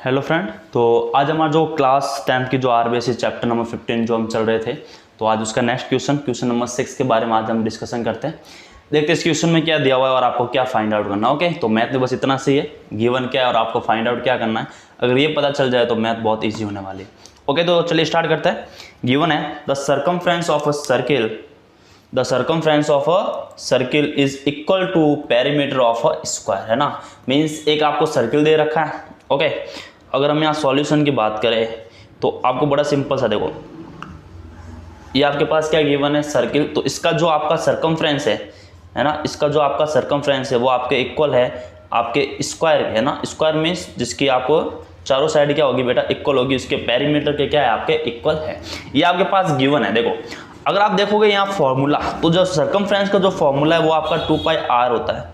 Hello friend. तो आज हमारा जो क्लास 10th की जो आरबीएससी चैप्टर नंबर 15 जो हम चल रहे थे, तो आज उसका नेक्स्ट क्वेश्चन नंबर 6 के बारे में आज हम डिस्कशन करते हैं। देखते हैं इस क्वेश्चन में क्या दिया हुआ है और आपको क्या फाइंड आउट करना है। ओके, तो मैथ में बस इतना सी है, गिवन क्या है और आपको फाइंड आउट क्या करना है। अगर ये पता चल जाए तो मैथ बहुत ईजी होने वाली है। ओके, तो चलिए स्टार्ट करते हैं। गिवन है the circumference of a circle, the circumference of a circle is equal to perimeter of a square, है ना। मीन्स एक आपको सर्किल दे रखा है। ओके, अगर हम यहाँ सॉल्यूशन की बात करें तो आपको बड़ा सिंपल सा, देखो ये आपके पास क्या गिवन है, सर्किल। तो इसका जो आपका सर्कमफ्रेंस है ना, इसका जो आपका सर्कमफ्रेंस है वो आपके इक्वल है आपके स्क्वायर के, है ना। स्क्वायर मीन्स जिसकी आपको चारों साइड क्या होगी बेटा, इक्वल होगी, उसके पेरीमीटर के क्या है आपके इक्वल है। ये आपके पास गिवन है। देखो अगर आप देखोगे यहाँ फॉर्मूला, तो जो सर्कमफ्रेंस का जो फॉर्मूला है वो आपका 2πr होता है।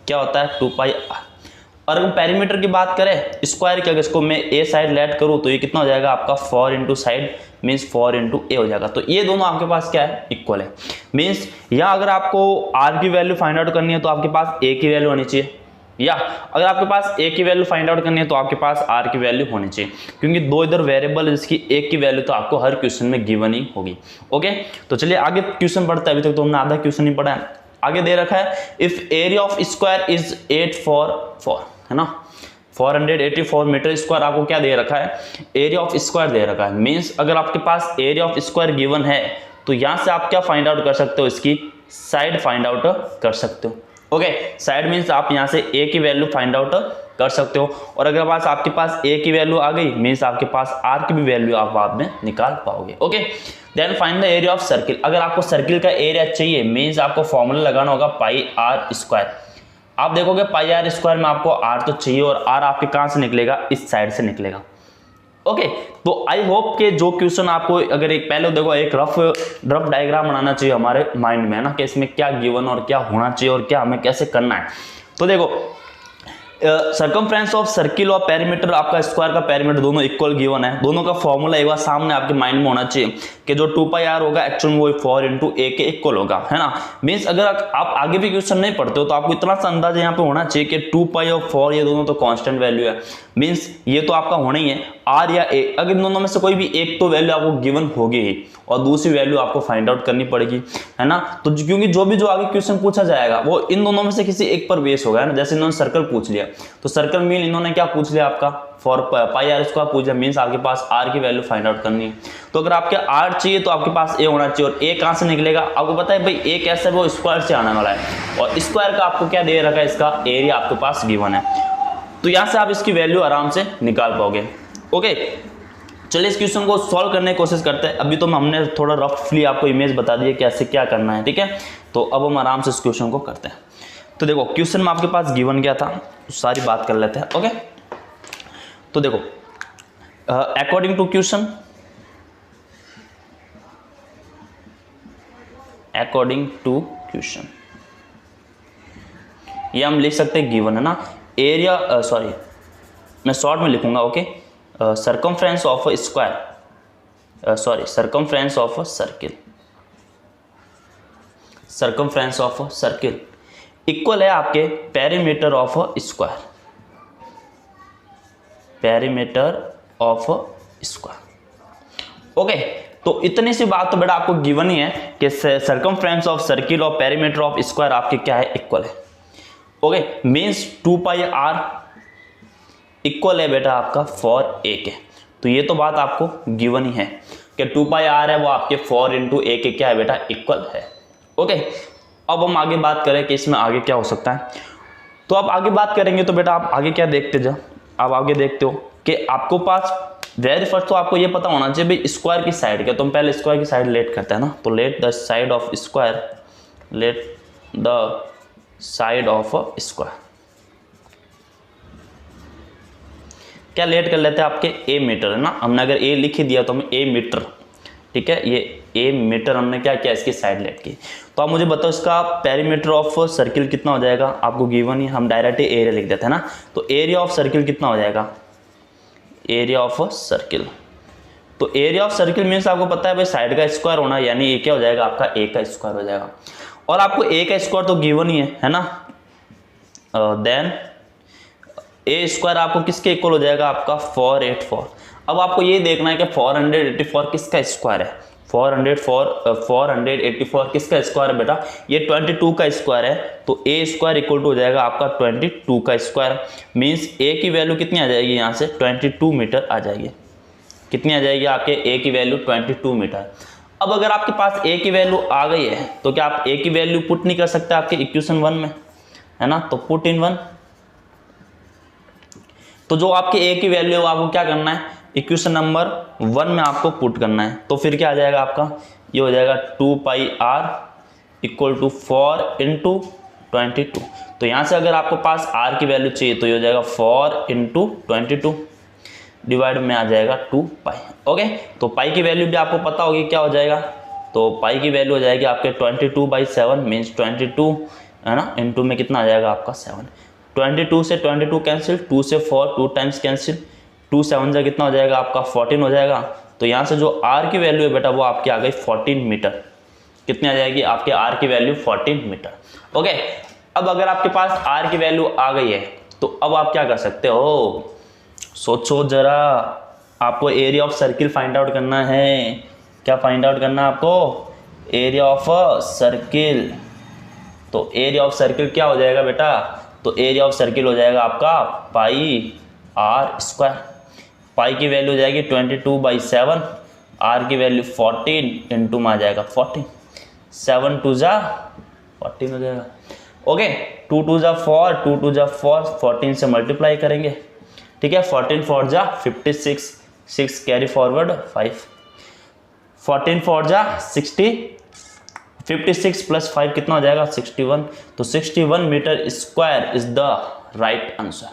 क्या होता है, 2πr। और अगर पेरीमीटर की बात करें स्क्वायर की, अगर इसको मैं ए साइड लेट करूँ तो ये कितना हो जाएगा आपका 4 इंटू साइड मीन्स 4 इंटू ए हो जाएगा। तो ये दोनों आपके पास क्या है, इक्वल है। मीन्स यहाँ अगर आपको आर की वैल्यू फाइंड आउट करनी है तो आपके पास ए की वैल्यू होनी चाहिए, या अगर आपके पास ए की वैल्यू फाइंड आउट करनी है तो आपके पास आर की वैल्यू होनी चाहिए, क्योंकि दो इधर वेरिएबल है जिसकी एक की वैल्यू तो आपको हर क्वेश्चन में गिवन ही होगी। ओके, तो चलिए आगे क्वेश्चन पढ़ते हैं। अभी तक तो हमने आधा क्वेश्चन ही पढ़ा है। आगे दे रखा है if area of square is 844, है ना, 484 मीटर स्क्वायर आपको क्या दे रखा है, एरिया ऑफ स्क्वायर दे रखा है। मींस अगर आपके पास एरिया ऑफ स्क्वायर गिवन है तो यहां से आप क्या फाइंड आउट कर सकते हो, इसकी साइड फाइंड आउट कर सकते हो। ओके, साइड मींस आप यहां से ए की वैल्यू फाइंड आउट कर सकते हो, और अगर पास आपके पास ए की वैल्यू आ गई मींस आपके पास आर की भी वैल्यू आप बाद में निकाल पाओगे। Okay, then find the area of circle. अगर आपको सर्किल का एरिया चाहिए मींस आपको फॉर्मूला लगाना होगा पाई आर स्क्वायर। आप देखोगे पाई आर स्क्वायर में आपको आर तो चाहिए, और आर आपके कहां से निकलेगा, इस साइड से निकलेगा। ओके, तो आई होप कि जो क्वेश्चन आपको अगर एक पहले देखो एक रफ डायग्राम बनाना चाहिए हमारे माइंड में, है ना, कि इसमें क्या गिवन और क्या होना चाहिए और क्या हमें कैसे करना है। तो देखो सर्कमफ्रेंस ऑफ सर्किल और पेरीमीटर, आपका स्क्वायर का पेरीमीटर दोनों इक्वल गिवन है। दोनों का फॉर्मूला एक बार सामने आपके माइंड में होना चाहिए कि जो 2πr होगा एक्चुअल में वो 4 इंटू ए के इक्वल होगा, है ना। मीन्स अगर आप आगे भी क्वेश्चन नहीं पढ़ते हो तो आपको इतना सा अंदाजा यहाँ पे होना चाहिए कि 2π और 4 ये दोनों तो कांस्टेंट वैल्यू है। मीन्स ये तो आपका होना ही है आर या ए, अगर इन दोनों में से कोई भी एक तो वैल्यू आपको गिवन होगी ही और दूसरी वैल्यू आपको फाइंड आउट करनी पड़ेगी, है ना। तो क्योंकि जो आगे क्वेश्चन पूछा जाएगा वो इन दोनों में से किसी एक पर बेस होगा, है ना। जैसे इन्होंने सर्कल पूछ लिया तो सर्कल मीन इन्होंने क्या पूछ लिया आपका फॉर पाई आर स्क्वायर पूछ लिया, मीन्स आपके पास आर की वैल्यू फाइंड आउट करनी है। तो अगर आपके आर चाहिए तो आपके पास ए होना चाहिए, और ए कहां से निकलेगा आपको पता है भाई, ए कैसे वो स्क्वायर से आने वाला है, और स्क्वायर का आपको क्या दे रखा है, इसका एरिया आपके पास गिवन है। तो यहां से आप इसकी वैल्यू आराम से निकाल पाओगे। ओके, चलिए इस क्वेश्चन को सॉल्व करने की कोशिश करते हैं। अभी तो हमने थोड़ा रफली आपको इमेज बता दी है कैसे क्या करना है, ठीक है। तो अब हम आराम से इस क्वेश्चन को करते हैं। तो देखो क्वेश्चन में आपके पास गिवन क्या था, सारी बात कर लेते हैं। ओके, तो देखो अकॉर्डिंग टू क्वेश्चन, ये हम लिख सकते हैं गिवन, है ना। एरिया सॉरी मैं शॉर्ट में लिखूंगा। Okay, circumference of a square, circumference of a circle equal है आपके perimeter of a square, okay. तो इतनी सी बात तो बेटा आपको गिवन ही है कि सर्कमफ्रेंस ऑफ सर्किल और पेरीमीटर ऑफ स्क्वायर आपके क्या है, इक्वल है। ओके, मींस 2πr इक्वल है बेटा आपका 4a के। तो ये तो बात आपको गिवन ही है कि 2πr है वो आपके 4 इंटू ए के क्या है बेटा, इक्वल है। ओके, अब हम आगे बात करें कि इसमें आगे क्या हो सकता है। तो अब आगे बात करेंगे तो बेटा आप आगे क्या देखते जाओ, आप आगे देखते हो कि आपको पास वेरी फर्स्ट तो आपको ये पता होना चाहिए भाई स्क्वायर की साइड क्या। तो हम पहले स्क्वायर की साइड लेट करते हैं ना, तो let the side of square, क्या लेट कर लेते हैं आपके ए मीटर, है ना। हमने अगर ए लिख ही दिया तो हमें ए मीटर, ठीक है, ये ए मीटर हमने क्या किया, इसकी साइड लेट की। तो आप मुझे बताओ इसका पेरीमीटर ऑफ सर्किल कितना हो जाएगा, आपको गिवन ही, हम डायरेक्ट एरिया लिख देते हैं ना। तो एरिया ऑफ सर्किल कितना हो जाएगा, एरिया ऑफ सर्किल। तो एरिया ऑफ सर्किल मीन्स आपको पता है भाई साइड का स्क्वायर होना, यानी ये क्या हो जाएगा आपका ए का स्क्वायर हो जाएगा, और आपको ए का स्क्वायर तो गिवन ही है ना। देन ए स्क्वायर आपको किसके इक्वल हो जाएगा, आपका 484। अब आपको ये देखना है कि 484 किसका स्क्वायर है, 484 किसका स्क्वायर है बेटा, ये 22 का स्क्वायर है, तो ए स्क्वायर इक्वल टू हो जाएगा आपका 22 का स्क्वायर। मीन्स ए की वैल्यू कितनी आ जाएगी, यहाँ से 22 मीटर आ जाएगी। कितनी आ जाएगी आपके ए की वैल्यू 22 मीटर। अब अगर आपके पास ए की वैल्यू आ गई है तो क्या आप ए की वैल्यू पुट नहीं कर सकते आपके इक्वेशन 1 में, है ना, तो पुट इन 1। तो जो आपके ए की वैल्यू है आपको क्या करना है, इक्वेशन नंबर 1 में आपको पुट करना है। तो फिर क्या आ जाएगा आपका, ये हो जाएगा 2 पाई आर इक्वल टू 4 इंटू 22। तो यहाँ से अगर आपको पास आर की वैल्यू चाहिए तो ये हो जाएगा 4 इंटू 22 डिवाइड में आ जाएगा 2 पाई। ओके, तो पाई की वैल्यू भी आपको पता होगी क्या हो जाएगा, तो पाई की वैल्यू हो जाएगी आपके 22/7 मीन्स 22 है ना, इंटू में कितना आ जाएगा आपका 7। 22 से 22 कैंसिल, 2 से 4 2 टाइम्स कैंसिल, 2 7 जा कितना हो जाएगा आपका 14 हो जाएगा। तो यहाँ से जो आर की वैल्यू है बेटा वो आपकी आ गई 14 मीटर। कितनी आ जाएगी आपके आर की वैल्यू 14 मीटर। ओके, अब अगर आपके पास आर की वैल्यू आ गई है तो अब आप क्या कर सकते हो, सोचो जरा, आपको area of circle find out करना है। क्या फाइंड आउट करना है आपको, एरिया ऑफ सर्किल। तो एरिया ऑफ सर्किल क्या हो जाएगा बेटा, तो एरिया ऑफ सर्किल हो जाएगा आपका पाई आर स्क्वायर। पाई की वैल्यू हो जाएगी 22/7, आर की वैल्यू 14 इंटू में आ जाएगा 14, 7 2 जा 14 हो जाएगा। ओके, 2 2 जा 4, 2 2 जा 4, 14 से मल्टीप्लाई करेंगे, ठीक है, 14 4 जा 56, 6 कैरी फॉरवर्ड 5, 14 4 जा 60, 56 प्लस 5 कितना हो जाएगा 61। तो 61 metre square is the right answer.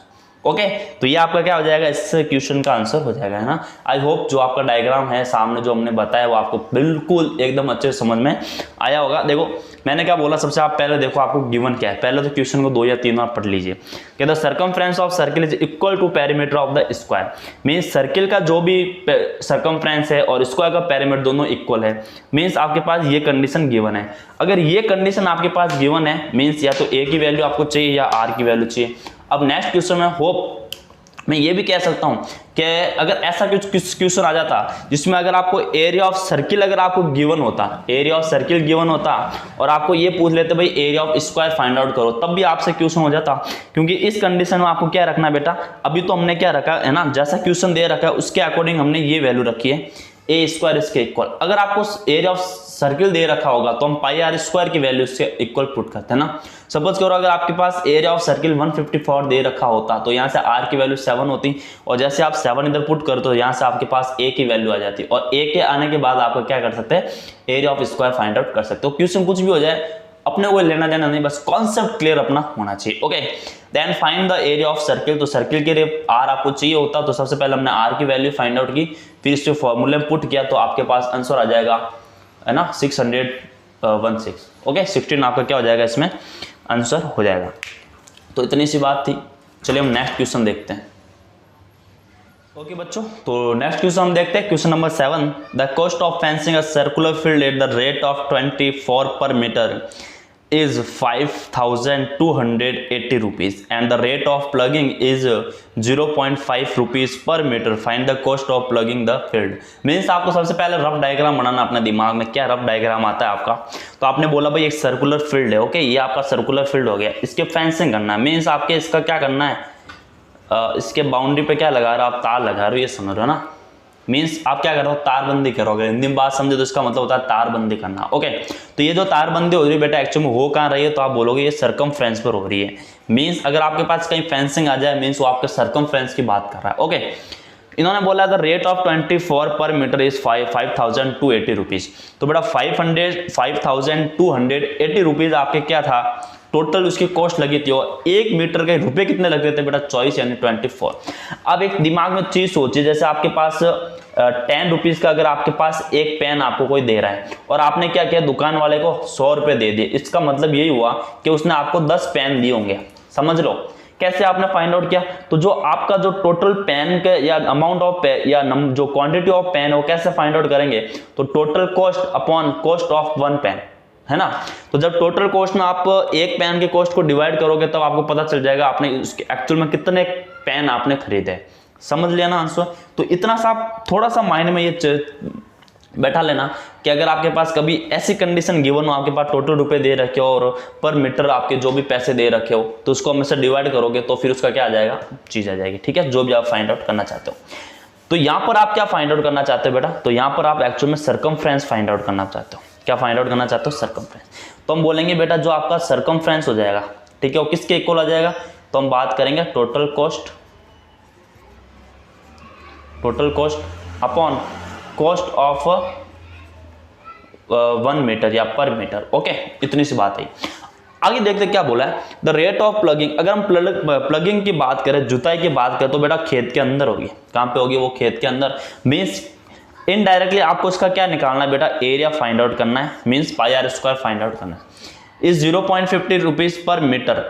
Okay, तो ये आपका क्या हो जाएगा, इस क्वेश्चन का आंसर हो जाएगा, है ना। आई होप जो आपका डायग्राम है सामने जो हमने बताया वो आपको बिल्कुल एकदम अच्छे से समझ में आया होगा। देखो मैंने क्या बोला, सबसे आप पहले देखो आपको गिवन क्या है, पहले तो क्वेश्चन को 2 या 3 बार पढ़ लीजिए। कहता है circumference of circle is equal to perimeter of the square. Means circle का जो भी सर्कमफ्रेंस है और स्क्वायर का पेरीमीटर दोनों इक्वल है। मीन्स आपके पास ये कंडीशन गिवन है। अगर ये कंडीशन आपके पास गिवन है मीन्स या तो ए की वैल्यू आपको चाहिए या आर की वैल्यू चाहिए। अब नेक्स्ट क्वेश्चन में होप मैं ये भी कह सकता हूं कि अगर ऐसा कुछ क्वेश्चन आ जाता जिसमें अगर आपको एरिया ऑफ सर्किल अगर आपको गिवन होता, एरिया ऑफ सर्किल गिवन होता और आपको ये पूछ लेते भाई area of square find out करो, तब भी आपसे क्वेश्चन हो जाता। क्योंकि इस कंडीशन में आपको क्या रखना बेटा, अभी तो हमने क्या रखा है ना, जैसा क्वेश्चन दे रखा है उसके अकॉर्डिंग हमने ये वैल्यू रखी है, ए स्क्वायर इसके इक्वल। अगर आपको एरिया ऑफ सर्किल दे रखा होगा तो हम पाई आर स्क्वायर की वैल्यू इसके इक्वल पुट करते हैं ना। सपोज करो अगर आपके पास एरिया ऑफ सर्किल 154 दे रखा होता तो यहाँ से आर की वैल्यू 7 होती और जैसे आप 7 इधर पुट करते हो यहाँ से आपके पास ए की वैल्यू आ जाती और ए के आने के बाद आपको क्या कर सकते हैं, area of square find out कर सकते हो। क्वेश्चन कुछ भी हो जाए अपने को लेना देना नहीं, बस कॉन्सेप्ट क्लियर अपना होना चाहिए। Okay, then find the area of circle. तो सर्किल के लिए आर आपको चाहिए होता तो सबसे पहले हमने आर की वैल्यू फाइंड आउट की, फिर इसके फॉर्मूले में पुट किया तो आपके पास आंसर आ जाएगा, है ना, 616। ओके, 16 आपका क्या हो जाएगा इसमें आंसर हो जाएगा। तो इतनी सी बात थी। चलिए हम नेक्स्ट क्वेश्चन देखते हैं। ओके बच्चों, तो नेक्स्ट क्वेश्चन हम देखते हैं question number 7। The cost of fencing a circular field at the rate of 24 पर metre is 5,280 rupees and the rate of plugging is 0.5 rupees per meter. Find the cost of plugging the field. Means आपको सबसे पहले rough diagram बनाना अपने दिमाग में। क्या rough diagram आता है आपका, तो आपने बोला भाई एक सर्कुलर फील्ड है। ओके, ये आपका सर्कुलर फील्ड हो गया, इसके फेंसिंग करना है। मीन्स आपके इसका क्या करना है, इसके बाउंड्री पे क्या लगा रहे हो आप, तार लगा रहे हो, ये समझ रहे हो ना। मीन्स आप क्या कर रहे हो, तारबंदी करोगे। हिंदी में बात समझे तो इसका मतलब होता है तारबंदी करना। ओके, तो ये जो तारबंदी हो रही है बेटा एक्चुअली में हो कहाँ रही है, तो आप बोलोगे ये सर्कमफ्रेंस पर हो रही है। मीन्स अगर आपके पास कहीं फेंसिंग आ जाए मीन्स वो आपके सर्कमफ्रेंस की बात कर रहा है। ओके, इन्होंने बोला था रेट ऑफ 24 पर मीटर इज 5,280 रुपीज। तो बेटा 5,280 रुपीज आपके क्या था, टोटल उसकी कॉस्ट लगी थी। और 1 मीटर के रुपए कितने लग रहे थे बेटा, 24 यानी 24। अब एक दिमाग में चीज सोचिए, जैसे आपके पास 10 रुपीज का अगर आपके पास एक पेन आपको कोई दे रहा है और आपने क्या किया, दुकान वाले को 100 रुपए दे दिए। इसका मतलब यही हुआ कि उसने आपको 10 पेन दिए होंगे। समझ लो कैसे आपने फाइंड आउट किया। तो जो आपका जो टोटल पेन के या अमाउंट ऑफ पेन या जो क्वांटिटी ऑफ पेन है वो कैसे फाइंड आउट करेंगे, तो total cost upon cost of 1 pen, है ना। तो जब टोटल कॉस्ट में आप एक पेन के कॉस्ट को डिवाइड करोगे तब आपको पता चल जाएगा आपने उसके एक्चुअल में कितने पेन आपने खरीदा है। समझ लिया ना आंसर। तो इतना सा आप थोड़ा सा माइंड में ये बैठा लेना कि अगर आपके पास कभी ऐसी कंडीशन गिवन हो, आपके पास टोटल रुपए दे रखे हो और पर मीटर आपके जो भी पैसे दे रखे हो, तो उसको हम से डिवाइड करोगे तो फिर उसका क्या आ जाएगा, चीज आ जाएगी। ठीक है, जो भी आप फाइंड आउट करना चाहते हो। तो यहाँ पर आप क्या फाइंड आउट करना चाहते हो बेटा, तो यहाँ पर आप एक्चुअल में सर्कमफ्रेंस फाइंड आउट करना चाहते हो। क्या फाइंड आउट करना चाहते हो, सर्कमफ्रेंस। तो हम बोलेंगे बेटा जो आपका सर्कमफ्रेंस हो जाएगा, ठीक है, वो किसके इक्वल आ जाएगा, तो हम बात करेंगे total cost upon cost of 1 metre या पर मीटर। ओके, इतनी सी बात है। आगे देखते क्या बोला है, द रेट ऑफ प्लगिंग। अगर हम प्लगिंग की बात करें, जुताई की बात करें, तो बेटा खेत के अंदर होगी। कहां पे होगी वो, खेत के अंदर। मीन्स इनडायरेक्टली आपको इसका क्या निकालना है बेटा, एरिया फाइंड आउट करना है, means pi R square find out करना है। इस 0.50 रुपीज पर मीटर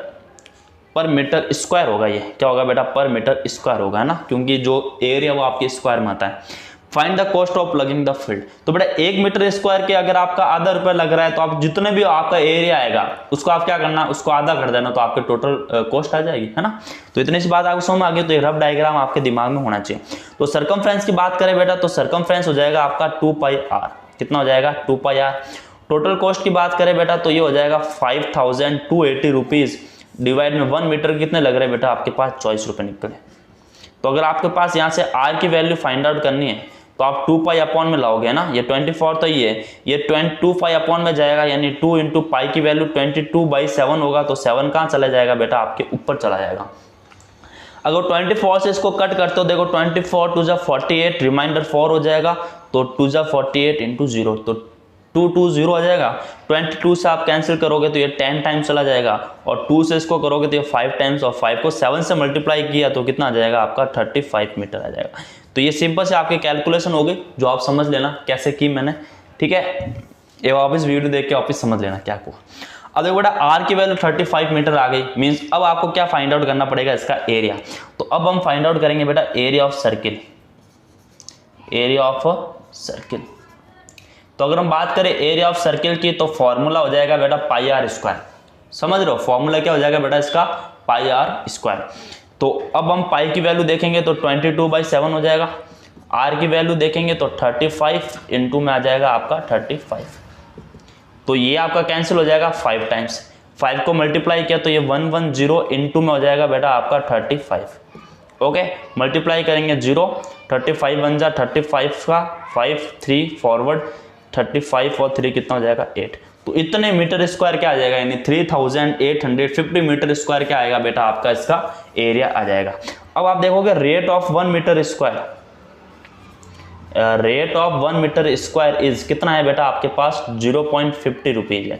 स्क्वायर होगा। ये क्या होगा बेटा, पर मीटर स्क्वायर होगा, है ना, क्योंकि जो एरिया वो आपके स्क्वायर में आता है। Find the cost of plugging the field. तो बेटा 1 मीटर स्क्वायर के अगर आपका आधा रुपया लग रहा है, तो आप जितने भी आपका एरिया आएगा उसको आप क्या करना, उसको आधा कर देना, तो आपके टोटल कॉस्ट आ जाएगी, है ना। तो इतनी सी बात आपको समझ में आ गई। तो ये रफ डायग्राम आपके दिमाग में होना चाहिए। तो सर्कमफ्रेंस की बात करें बेटा, तो सर्कमफ्रेंस हो जाएगा आपका 2 पाई आर। कितना हो जाएगा, 2 पाई आर। टोटल कॉस्ट की बात करें बेटा, तो ये हो जाएगा 5280 रुपीज डिवाइड में 1 मीटर कितने लग रहे हैं बेटा, आपके पास 24 रुपए निकले। तो अगर आपके पास यहाँ से आर की वैल्यू फाइंड आउट करनी है, तो आप 2 पाई अपॉन में लाओगे ना, ये 24 तो ये 2 पाई अपॉन में जाएगा, यानी 2 इंटू पाई की वैल्यू 22/7 होगा। तो 7 कहाँ चला जाएगा बेटा, आपके ऊपर चला जाएगा। अगर 24 से इसको कट करते हो, देखो 24 2 जा 48, रिमाइंडर 4 हो जाएगा, तो 2 जा 48 इंटू 0, तो 2 2 0 आ जाएगा। 22 से आप कैंसिल करोगे तो ये 10 टाइम्स चला जाएगा, और 2 से इसको करोगे तो ये 5 टाइम्स, और 5 को 7 से मल्टीप्लाई किया तो कितना आ जाएगा आपका 35 मीटर आ जाएगा। तो ये सिंपल से आपकी कैलकुलेशन होगी, जो आप समझ लेना कैसे की मैंने। ठीक है, ये वापस वीडियो देख के वापस समझ लेना क्या हुआ। अब देखो बेटा आर की वैल्यू 35 मीटर आ गई, मीन्स अब आपको क्या फाइंड आउट करना पड़ेगा, इसका एरिया। तो अब हम फाइंड आउट करेंगे बेटा एरिया ऑफ सर्किल। तो अगर हम बात करें एरिया ऑफ सर्किल की, तो फॉर्मूला हो जाएगा बेटा पाई आर स्क्वायर। समझ रहे हो, फॉर्मूला क्या हो जाएगा बेटा इसका, पाई आर स्क्वायर। तो अब हम पाई की वैल्यू देखेंगे तो 22/7 हो जाएगा। आर की वैल्यू देखेंगे तो 35 इंटू में आ जाएगा आपका 35। तो ये आपका कैंसिल हो जाएगा 5 टाइम्स। 5 को मल्टीप्लाई किया तो ये 110 इंटू में हो जाएगा बेटा आपका 35। ओके, मल्टीप्लाई करेंगे 0, 35 1 जा 35 का 5 3 फॉरवर्ड 35 और 3 कितना हो जाएगा 8। तो इतने मीटर स्क्वायर क्या आ जाएगा, यानी 3850 मीटर स्क्वायर क्या आएगा बेटा आपका इसका एरिया आ जाएगा। अब आप देखोगे rate of 1 metre square, rate of 1 metre square is कितना है बेटा आपके पास 0.50 रुपीज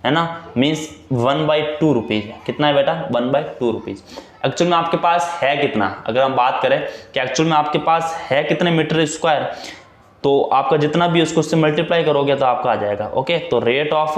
है ना, मीन्स 1/2 रुपीज है। कितना है बेटा 1/2 रुपीज। एक्चुअल में आपके पास है कितना, अगर हम बात करें कि एक्चुअल में आपके पास है कितने मीटर स्क्वायर, तो आपका जितना भी उसको उससे मल्टीप्लाई करोगे तो आपका आ जाएगा। ओके, तो रेट ऑफ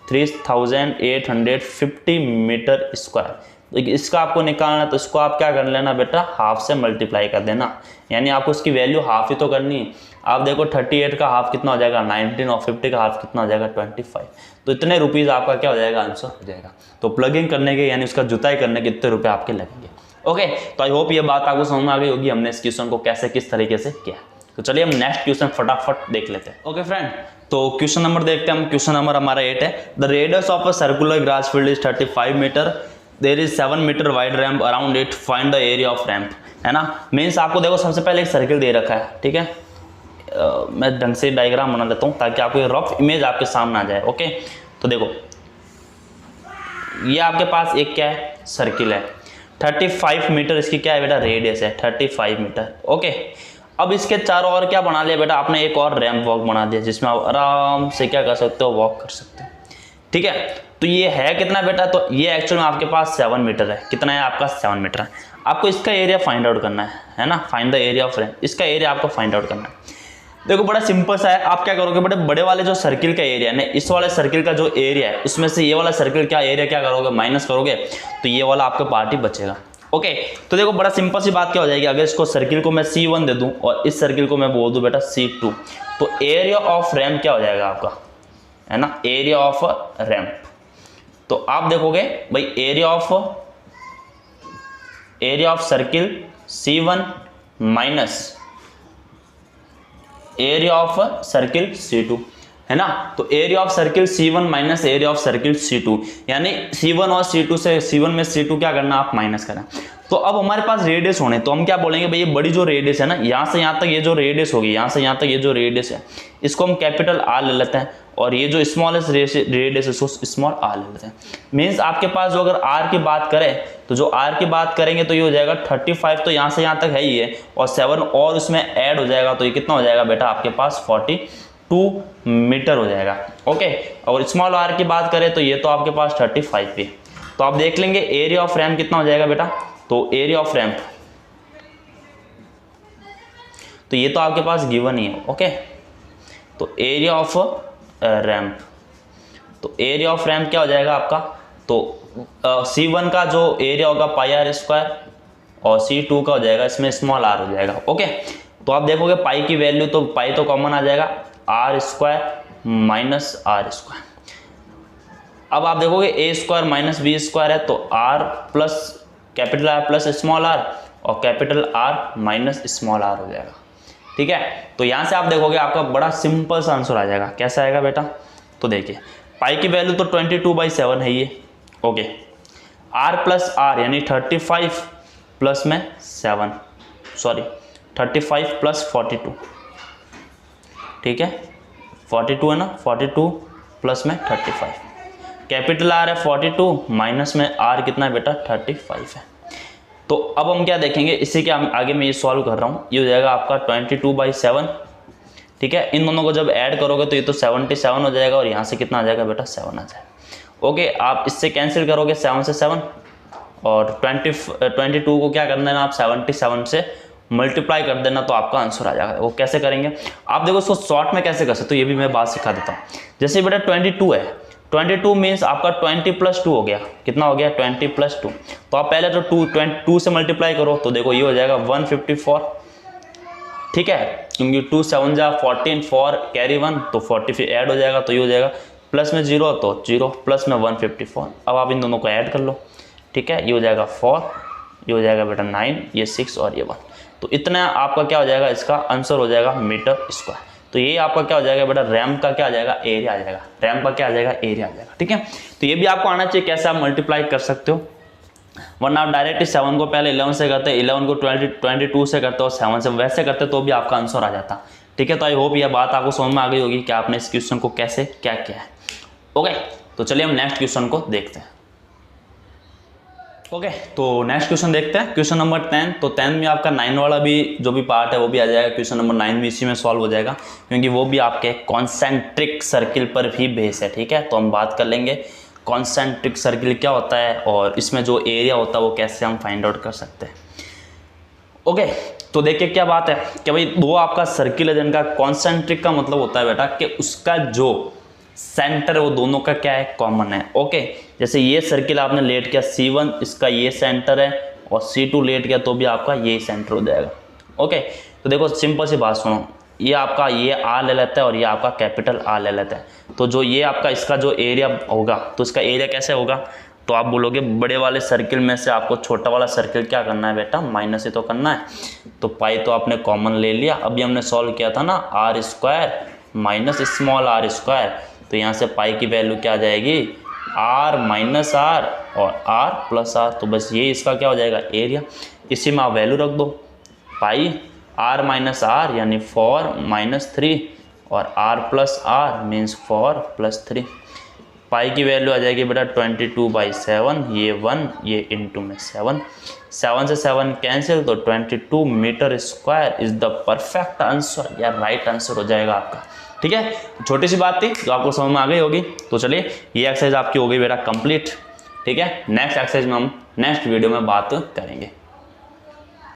3850 मीटर स्क्वायर, तो इसका आपको निकालना है, तो इसको आप क्या कर लेना बेटा, हाफ से मल्टीप्लाई कर देना, यानी आपको उसकी वैल्यू हाफ ही तो करनी है। आप देखो 38 का हाफ कितना हो जाएगा 19, और 50 का हाफ कितना हो जाएगा 25। तो इतने रुपीज़ आपका क्या हो जाएगा, आंसर हो जाएगा। तो प्लगिंग करने के यानी उसका जुताई करने के इतने रुपये आपके लगेंगे। ओके, तो आई होप ये बात आपको समझ में आ गई होगी, हमने इस क्वेश्चन को कैसे किस तरीके से किया। तो चलिए हम नेक्स्ट क्वेश्चन फटाफट देख लेते हैं। ओके फ्रेंड, तो क्वेश्चन नंबर देखते हैं हम। क्वेश्चन नंबर हमारा 8 है। The radius of a circular grass field is 35 metre, there is 7 metre wide ramp around it, find the area of ramp, है ना। मीन्स आपको देखो सबसे पहले एक सर्किल दे रखा है, ठीक है। मैं ढंग से डायग्राम बना लेता हूँ ताकि आपको रफ इमेज आपके सामने आ जाए। ओके, तो देखो ये आपके पास एक क्या है, सर्किल है। 35 मीटर इसकी क्या है बेटा, रेडियस है 35 मीटर। ओके, अब इसके चारों ओर क्या बना लिया बेटा आपने, एक और रैंप वॉक बना दिया, जिसमें आप आराम से क्या कर सकते हो, वॉक कर सकते हो। ठीक है, तो ये है कितना बेटा, तो ये एक्चुअल में आपके पास 7 मीटर है। कितना है आपका 7 मीटर है। आपको इसका एरिया फाइंड आउट करना है ना, find the area off ramp. इसका एरिया आपको फाइंड आउट करना है। देखो बड़ा सिंपल सा है, आप क्या करोगे बड़े वाले जो सर्किल का एरिया है, इस वाले सर्किल का जो एरिया है उसमें से ये वाला सर्किल का एरिया क्या करोगे, माइनस करोगे, तो ये वाला आपका पार्ट ही बचेगा। ओके, तो देखो बड़ा सिंपल सी बात क्या हो जाएगी, अगर इसको सर्किल को मैं C1 दे दूं और इस सर्किल को मैं बोल दूं बेटा C2, तो एरिया ऑफ रैंप क्या हो जाएगा आपका, है ना, एरिया ऑफ रैंप। तो आप देखोगे भाई area of area of circle C1 minus area of circle C2, है ना। तो area of circle C1 minus area of circle C2, यानी C1 और C2 से C1 में C2 क्या करना, आप माइनस करना। तो अब हमारे पास रेडियस होने, तो हम क्या बोलेंगे भाई, ये बड़ी जो रेडियस है ना, यहाँ से यहाँ तक ये जो रेडियस होगी, यहाँ से यहाँ तक ये जो रेडियस है, इसको हम कैपिटल R ले लेते हैं, और ये जो स्मॉलेस्ट रेडियस है उसको स्मॉल r ले लेते हैं। मीन्स आपके पास जो अगर r की बात करें, तो जो r की बात करेंगे तो ये हो जाएगा 35, तो यहाँ से यहाँ तक है ही है, और 7 और उसमें ऐड हो जाएगा, तो ये कितना हो जाएगा बेटा आपके पास 42 मीटर हो जाएगा। ओके, और स्मॉल r की बात करें तो ये तो आपके पास 35 भी है। तो आप देख लेंगे एरिया ऑफ रैम्प कितना हो जाएगा बेटा, तो एरिया ऑफ रैम्प, तो ये तो आपके पास गिवन ही है। ओके, तो एरिया ऑफ रैम्प, तो एरिया ऑफ रैम्प क्या हो जाएगा आपका, तो C1 का जो एरिया होगा पाई r स्क्वायर, और C2 का हो जाएगा इसमें स्मॉल r हो जाएगा। ओके, तो आप देखोगे पाई की वैल्यू, तो पाई तो कॉमन आ जाएगा, r square minus r square. अब आप देखोगे a square minus b square है, तो r plus capital R plus small r, और capital R minus small r हो जाएगा। ठीक है, तो यहाँ से आप देखोगे आपका बड़ा सिंपल सा आंसर आ जाएगा। कैसा आएगा बेटा, तो देखिए पाई की वैल्यू तो 22/7 है ये। ओके, r प्लस r यानी 35 प्लस में 7, सॉरी 35 प्लस 42, ठीक है 42 है ना, 42 प्लस में 35, कैपिटल R है 42, माइनस में r कितना है बेटा 35 है। तो अब हम क्या देखेंगे, इसी के आगे मैं ये सॉल्व कर रहा हूँ, ये हो जाएगा आपका 22/7। ठीक है, इन दोनों को जब ऐड करोगे तो ये तो 77 हो जाएगा, और यहाँ से कितना आ जाएगा बेटा 7 आ जाएगा। ओके, आप इससे कैंसिल करोगे 7 से 7, और 22 को क्या करना है ना, आप 77 से मल्टीप्लाई कर देना, तो आपका आंसर आ जाएगा। वो कैसे करेंगे आप देखो, उसको शॉर्ट में कैसे कर सकते हो ये भी मैं बात सिखा देता हूँ। जैसे बेटा 22 है, 22 मीन्स आपका 20 + 2 हो गया, कितना हो गया 20 + 2, तो आप पहले तो 2 से मल्टीप्लाई करो, तो देखो ये हो जाएगा 154। ठीक है, क्योंकि 2 7 जा 14, 4 कैरी 1, तो 40 फिर ऐड हो जाएगा, तो ये हो जाएगा प्लस में 0 तो 0, प्लस में 154। अब आप इन दोनों को ऐड कर लो। ठीक है, ये हो जाएगा 4, ये हो जाएगा बेटा 9, ये 6 और ये 1, तो इतना आपका क्या हो जाएगा, इसका आंसर हो जाएगा मीटर स्क्वायर। तो ये आपका क्या हो जाएगा बेटा, रैम्प का क्या आ जाएगा, एरिया आ जाएगा, रैम्प का क्या आ जाएगा, एरिया आ जाएगा। ठीक है, तो ये भी आपको आना चाहिए कैसे आप मल्टीप्लाई कर सकते हो, वरना आप डायरेक्ट 7 को पहले 11 से करते, 11 को 22 से करते हो, 7 से वैसे करते तो भी आपका आंसर आ जाता। ठीक है, तो आई होप ये बात आपको समझ में आ गई होगी कि आपने इस क्वेश्चन को कैसे क्या किया है। ओके, तो चलिए हम नेक्स्ट क्वेश्चन को देखते हैं। ओके, तो नेक्स्ट क्वेश्चन देखते हैं, क्वेश्चन नंबर 10। तो 10 में आपका 9 वाला भी जो भी पार्ट है वो भी आ जाएगा, क्वेश्चन नंबर 9 भी इसी में सॉल्व हो जाएगा, क्योंकि वो भी आपके कॉन्सेंट्रिक सर्किल पर भी बेस है। ठीक है, तो हम बात कर लेंगे कॉन्सेंट्रिक सर्किल क्या होता है, और इसमें जो एरिया होता है वो कैसे हम फाइंड आउट कर सकते हैं। ओके, तो देखिए क्या बात है कि भाई दो आपका सर्किल है जिनका कॉन्सेंट्रिक का मतलब होता है बेटा कि उसका जो सेंटर है वो दोनों का क्या है, कॉमन है। ओके, जैसे ये सर्किल आपने लेट किया C1, इसका ये सेंटर है, और C2 लेट किया तो भी आपका ये सेंटर हो जाएगा। ओके, तो देखो सिंपल सी बात सुनो, ये आपका ये R ले लेता है और ये आपका कैपिटल R ले लेता है, तो जो ये आपका इसका जो एरिया होगा, तो इसका एरिया कैसे होगा, तो आप बोलोगे बड़े वाले सर्किल में से आपको छोटा वाला सर्किल क्या करना है बेटा, माइनस ही तो करना है। तो पाई तो आपने कॉमन ले लिया, अभी हमने सॉल्व किया था ना R² minus small r square, तो यहाँ से पाई की वैल्यू क्या आ जाएगी, r माइनस r और r प्लस r, तो बस ये इसका क्या हो जाएगा, एरिया। इसी में आप वैल्यू रख दो, पाई r माइनस r यानी 4 माइनस 3, और r प्लस r मीन्स 4 + 3। पाई की वैल्यू आ जाएगी बेटा 22/7, ये 1, ये इंटू में 7, 7 से 7 कैंसिल, तो 22 metre square is the perfect answer, या राइट आंसर हो जाएगा आपका। ठीक है, छोटी सी बात थी जो आपको समझ में आ गई होगी। तो चलिए ये एक्सरसाइज आपकी हो गई बेटा कंप्लीट। ठीक है, नेक्स्ट एक्सरसाइज में हम नेक्स्ट वीडियो में बात करेंगे।